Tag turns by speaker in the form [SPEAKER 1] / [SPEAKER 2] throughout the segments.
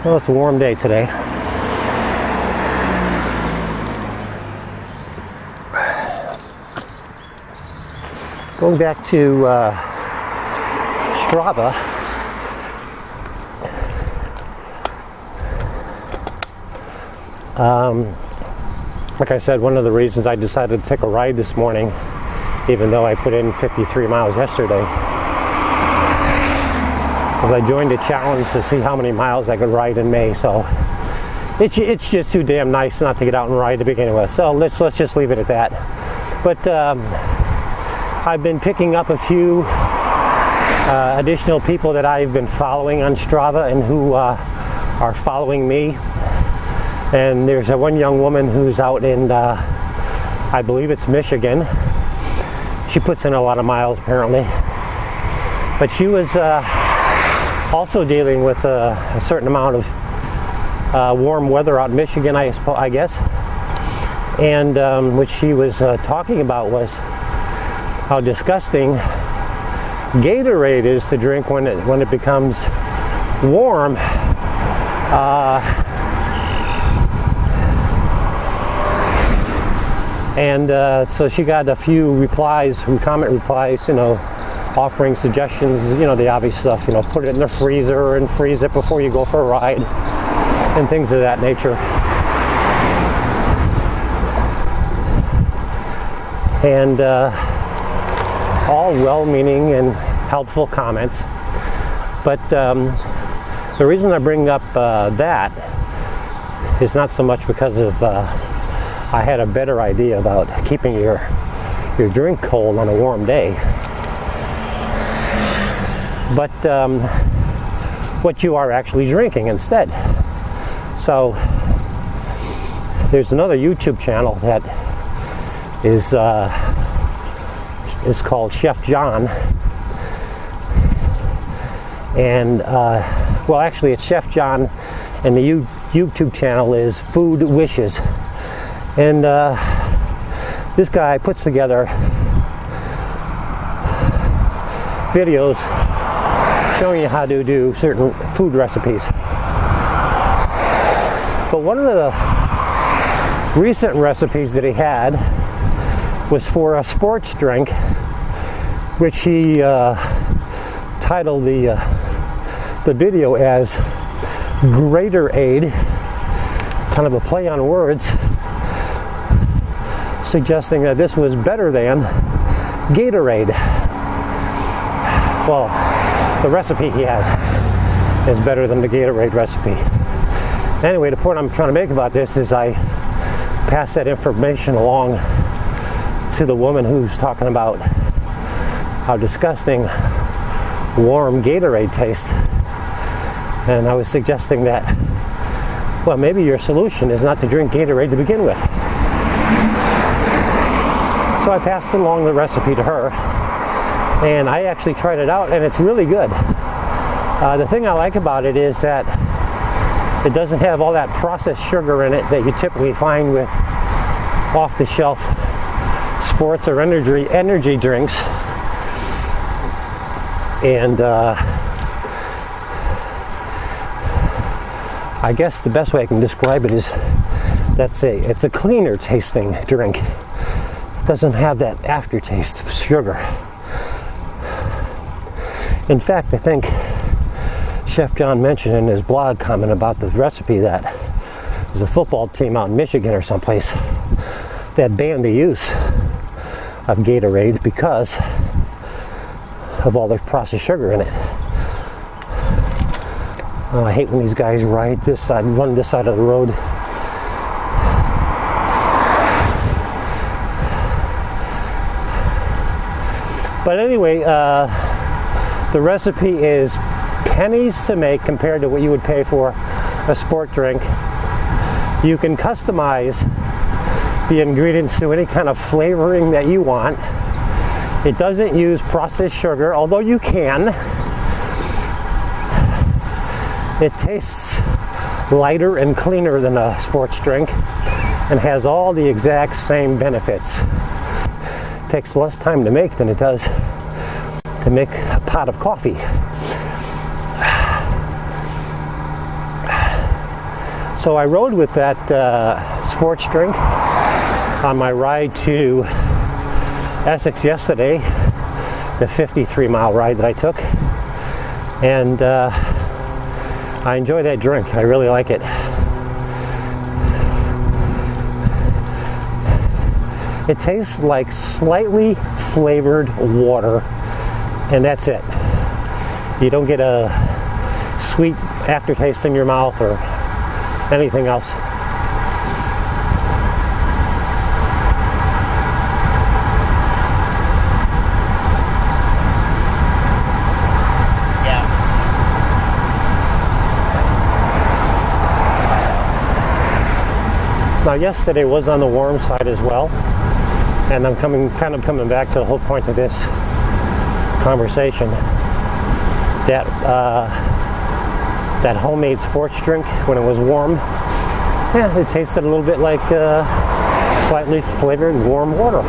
[SPEAKER 1] Well, it's a warm day today. Going back to Strava, like I said, one of the reasons I decided to take a ride this morning, even though I put in 53 miles yesterday, is I joined a challenge to see how many miles I could ride in May. So it's just too damn nice not to get out and ride to begin with. So let's just leave it at that. But I've been picking up a few additional people that I've been following on Strava and who are following me. And there's one young woman who's out in, I believe it's Michigan. She puts in a lot of miles apparently. But she was also dealing with a certain amount of warm weather out in Michigan, I guess. And what she was talking about was how disgusting Gatorade is to drink when it becomes warm. So she got a few comment replies, offering suggestions, the obvious stuff, put it in the freezer and freeze it before you go for a ride and things of that nature. And all well-meaning and helpful comments. But the reason I bring up that is not so much because of I had a better idea about keeping your drink cold on a warm day, but what you are actually drinking instead. So there's another YouTube channel that is called Chef John, and well, actually it's Chef John, and the YouTube channel is Food Wishes. And this guy puts together videos showing you how to do certain food recipes. But one of the recent recipes that he had was for a sports drink, which he titled the video as Gatorade, kind of a play on words, suggesting that this was better than Gatorade. Well, the recipe he has is better than the Gatorade recipe. Anyway, the point I'm trying to make about this is I pass that information along to the woman who's talking about how disgusting warm Gatorade tastes. And I was suggesting that, well, maybe your solution is not to drink Gatorade to begin with. So I passed along the recipe to her, and I actually tried it out, and it's really good. The thing I like about it is that it doesn't have all that processed sugar in it that you typically find with off-the-shelf sports or energy drinks. And I guess the best way I can describe it is it's a cleaner tasting drink. It doesn't have that aftertaste of sugar. In fact, I think Chef John mentioned in his blog comment about the recipe that there's a football team out in Michigan or someplace that banned the use of Gatorade because of all the processed sugar in it. Oh, I hate when these guys run this side of the road. But anyway, the recipe is pennies to make compared to what you would pay for a sport drink. You can customize the ingredients to any kind of flavoring that you want. It doesn't use processed sugar, although you can. It tastes lighter and cleaner than a sports drink and has all the exact same benefits. It takes less time to make than it does to make a pot of coffee. So I rode with that sports drink on my ride to Essex yesterday, the 53-mile ride that I took, and I enjoy that drink. I really like it. It tastes like slightly flavored water, and that's it. You don't get a sweet aftertaste in your mouth or anything else.
[SPEAKER 2] Yeah.
[SPEAKER 1] Now, yesterday was on the warm side as well, and I'm coming back to the whole point of this conversation. That homemade sports drink, when it was warm, yeah, it tasted a little bit like slightly flavored warm water.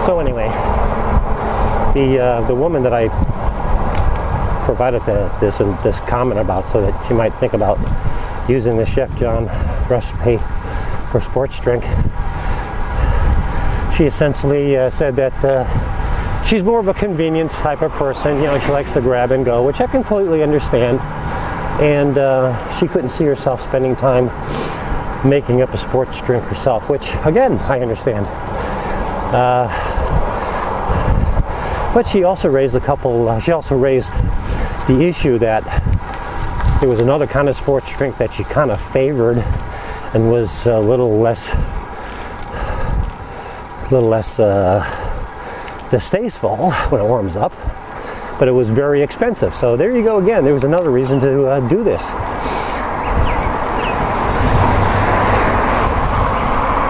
[SPEAKER 1] So anyway, the woman that I provided this comment about, so that she might think about using the Chef John recipe for sports drink, she essentially said that she's more of a convenience type of person. You know, she likes to grab and go, which I completely understand. And she couldn't see herself spending time making up a sports drink herself, which, again, I understand. But she also raised the issue that there was another kind of sports drink that she kind of favored and was a little less distasteful when it warms up, but it was very expensive. So there you go again. There was another reason to do this.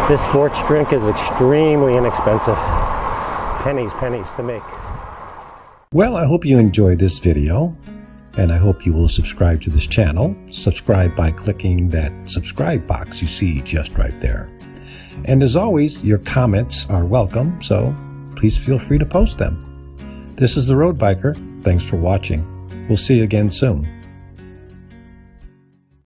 [SPEAKER 1] This sports drink is extremely inexpensive. Pennies to make.
[SPEAKER 3] Well, I hope you enjoyed this video, and I hope you will subscribe to this channel. Subscribe by clicking that subscribe box you see just right there. And as always, your comments are welcome, so please feel free to post them. This is The Road Biker. Thanks for watching. We'll see you again soon.